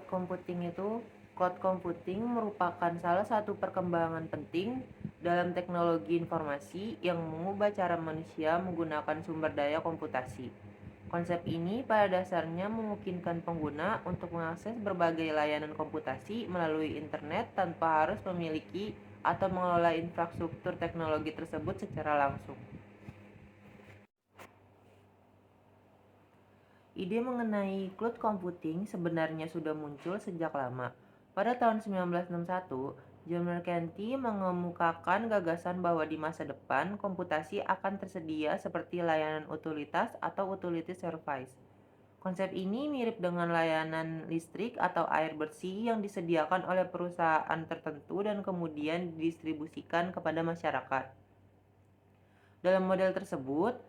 cloud computing merupakan salah satu perkembangan penting dalam teknologi informasi yang mengubah cara manusia menggunakan sumber daya komputasi. Konsep ini pada dasarnya memungkinkan pengguna untuk mengakses berbagai layanan komputasi melalui internet tanpa harus memiliki atau mengelola infrastruktur teknologi tersebut secara langsung. Ide mengenai cloud computing sebenarnya sudah muncul sejak lama. Pada tahun 1961, John McCarthy mengemukakan gagasan bahwa di masa depan, komputasi akan tersedia seperti layanan utilitas atau utility service. Konsep ini mirip dengan layanan listrik atau air bersih yang disediakan oleh perusahaan tertentu dan kemudian didistribusikan kepada masyarakat. Dalam model tersebut,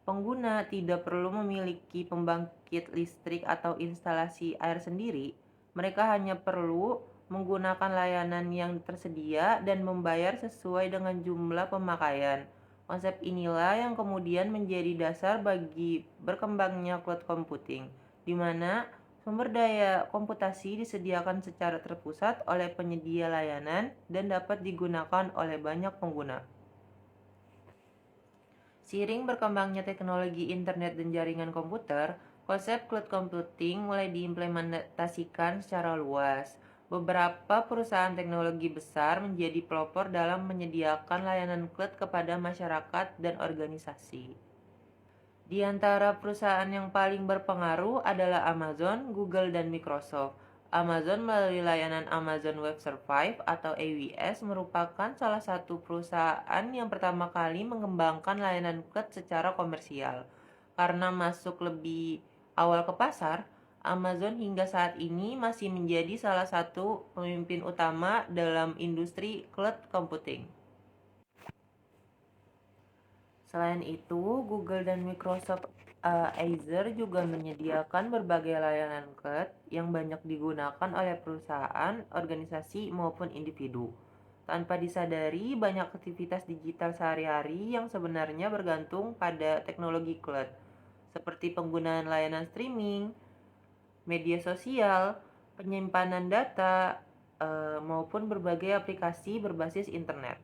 pengguna tidak perlu memiliki pembangkit listrik atau instalasi air sendiri. Mereka hanya perlu menggunakan layanan yang tersedia dan membayar sesuai dengan jumlah pemakaian. Konsep inilah yang kemudian menjadi dasar bagi berkembangnya cloud computing, di mana sumber daya komputasi disediakan secara terpusat oleh penyedia layanan dan dapat digunakan oleh banyak pengguna. Seiring berkembangnya teknologi internet dan jaringan komputer, konsep cloud computing mulai diimplementasikan secara luas. Beberapa perusahaan teknologi besar menjadi pelopor dalam menyediakan layanan cloud kepada masyarakat dan organisasi. Di antara perusahaan yang paling berpengaruh adalah Amazon, Google, dan Microsoft. Amazon melalui layanan Amazon Web Services atau AWS merupakan salah satu perusahaan yang pertama kali mengembangkan layanan cloud secara komersial. Karena masuk lebih awal ke pasar, Amazon hingga saat ini masih menjadi salah satu pemimpin utama dalam industri cloud computing. Selain itu, Google dan Microsoft Azure juga menyediakan berbagai layanan cloud yang banyak digunakan oleh perusahaan, organisasi, maupun individu. Tanpa disadari, banyak aktivitas digital sehari-hari yang sebenarnya bergantung pada teknologi cloud, seperti penggunaan layanan streaming, media sosial, penyimpanan data, maupun berbagai aplikasi berbasis internet.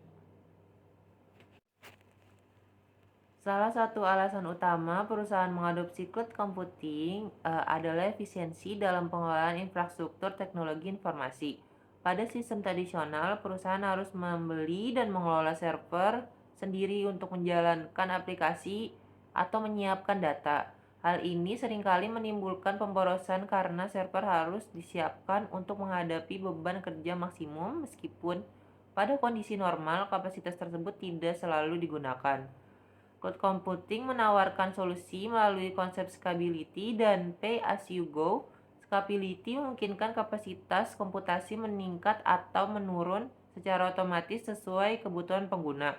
Salah satu alasan utama perusahaan mengadopsi cloud computing adalah efisiensi dalam pengelolaan infrastruktur teknologi informasi. Pada sistem tradisional, perusahaan harus membeli dan mengelola server sendiri untuk menjalankan aplikasi atau menyiapkan data. Hal ini seringkali menimbulkan pemborosan karena server harus disiapkan untuk menghadapi beban kerja maksimum meskipun pada kondisi normal kapasitas tersebut tidak selalu digunakan. Cloud computing menawarkan solusi melalui konsep scalability dan pay as you go. Scalability memungkinkan kapasitas komputasi meningkat atau menurun secara otomatis sesuai kebutuhan pengguna.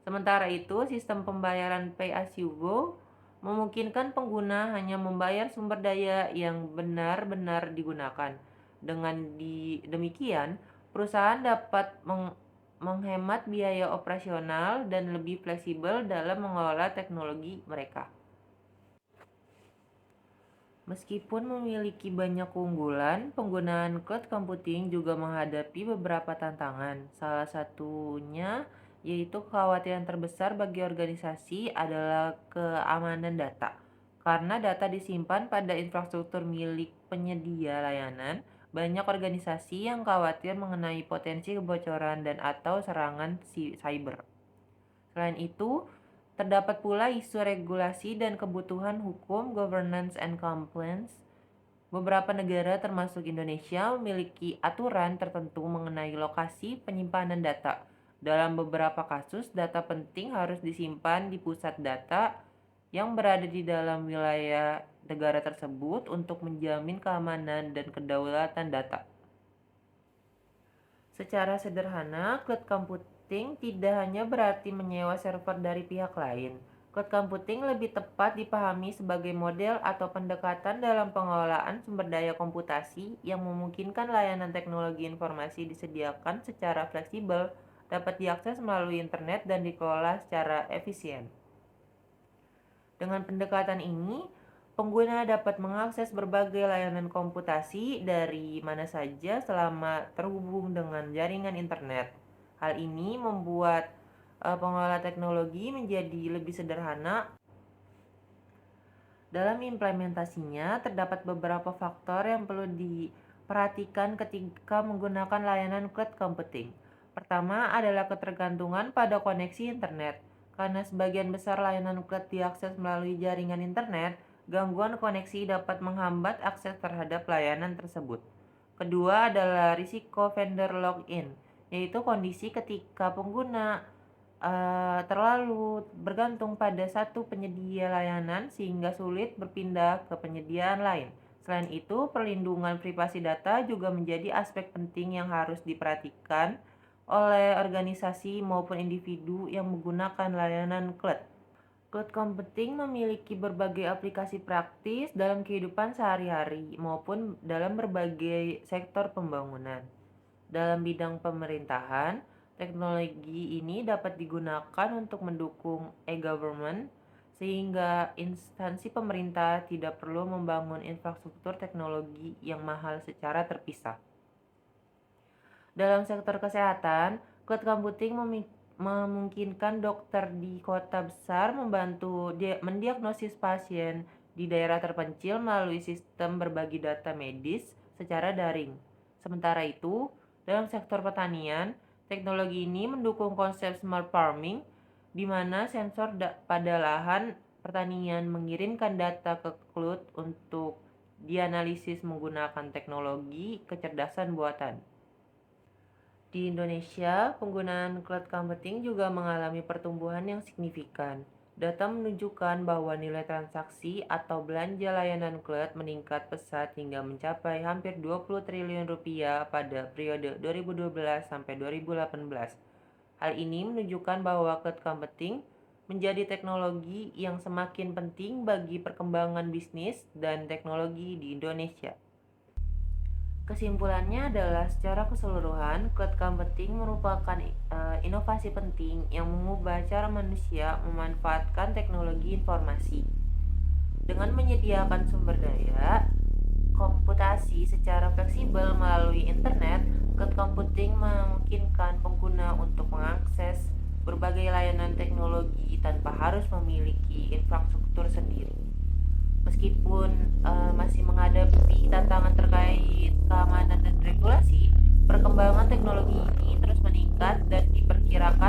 Sementara itu, sistem pembayaran pay as you go memungkinkan pengguna hanya membayar sumber daya yang benar-benar digunakan. Dengan demikian, perusahaan dapat menghemat biaya operasional dan lebih fleksibel dalam mengelola teknologi mereka. Meskipun memiliki banyak keunggulan, penggunaan cloud computing juga menghadapi beberapa tantangan. Salah satunya yaitu kekhawatiran terbesar bagi organisasi adalah keamanan data. Karena data disimpan pada infrastruktur milik penyedia layanan, banyak organisasi yang khawatir mengenai potensi kebocoran dan atau serangan cyber. Selain itu, terdapat pula isu regulasi dan kebutuhan hukum, governance and compliance. Beberapa negara termasuk Indonesia memiliki aturan tertentu mengenai lokasi penyimpanan data. Dalam beberapa kasus, data penting harus disimpan di pusat data yang berada di dalam wilayah negara tersebut untuk menjamin keamanan dan kedaulatan data. Secara sederhana, cloud computing tidak hanya berarti menyewa server dari pihak lain. Cloud computing lebih tepat dipahami sebagai model atau pendekatan dalam pengelolaan sumber daya komputasi yang memungkinkan layanan teknologi informasi disediakan secara fleksibel, dapat diakses melalui internet dan dikelola secara efisien. Dengan pendekatan ini, pengguna dapat mengakses berbagai layanan komputasi dari mana saja selama terhubung dengan jaringan internet. Hal ini membuat pengelola teknologi menjadi lebih sederhana. Dalam implementasinya, terdapat beberapa faktor yang perlu diperhatikan ketika menggunakan layanan cloud computing. Pertama adalah ketergantungan pada koneksi internet. Karena sebagian besar layanan cloud diakses melalui jaringan internet, gangguan koneksi dapat menghambat akses terhadap layanan tersebut. Kedua adalah risiko vendor lock-in, yaitu kondisi ketika pengguna terlalu bergantung pada satu penyedia layanan sehingga sulit berpindah ke penyediaan lain. Selain itu, perlindungan privasi data juga menjadi aspek penting yang harus diperhatikan oleh organisasi maupun individu yang menggunakan layanan cloud. Cloud computing memiliki berbagai aplikasi praktis dalam kehidupan sehari-hari maupun dalam berbagai sektor pembangunan. Dalam bidang pemerintahan, teknologi ini dapat digunakan untuk mendukung e-government sehingga instansi pemerintah tidak perlu membangun infrastruktur teknologi yang mahal secara terpisah. Dalam sektor kesehatan, cloud computing memungkinkan dokter di kota besar membantu mendiagnosis pasien di daerah terpencil melalui sistem berbagi data medis secara daring. Sementara itu, dalam sektor pertanian, teknologi ini mendukung konsep smart farming, di mana sensor pada lahan pertanian mengirimkan data ke cloud untuk dianalisis menggunakan teknologi kecerdasan buatan. Di Indonesia, penggunaan cloud computing juga mengalami pertumbuhan yang signifikan. Data menunjukkan bahwa nilai transaksi atau belanja layanan cloud meningkat pesat hingga mencapai hampir 20 triliun rupiah pada periode 2012 sampai 2018. Hal ini menunjukkan bahwa cloud computing menjadi teknologi yang semakin penting bagi perkembangan bisnis dan teknologi di Indonesia. Kesimpulannya adalah secara keseluruhan, cloud computing merupakan inovasi penting yang mengubah cara manusia memanfaatkan teknologi informasi. Dengan menyediakan sumber daya komputasi secara fleksibel melalui internet, cloud computing memungkinkan pengguna untuk mengakses berbagai layanan teknologi tanpa harus memiliki infrastruktur sendiri. Meskipun masih menghadapi tantangan terkait keamanan dan regulasi, perkembangan teknologi ini terus meningkat dan diperkirakan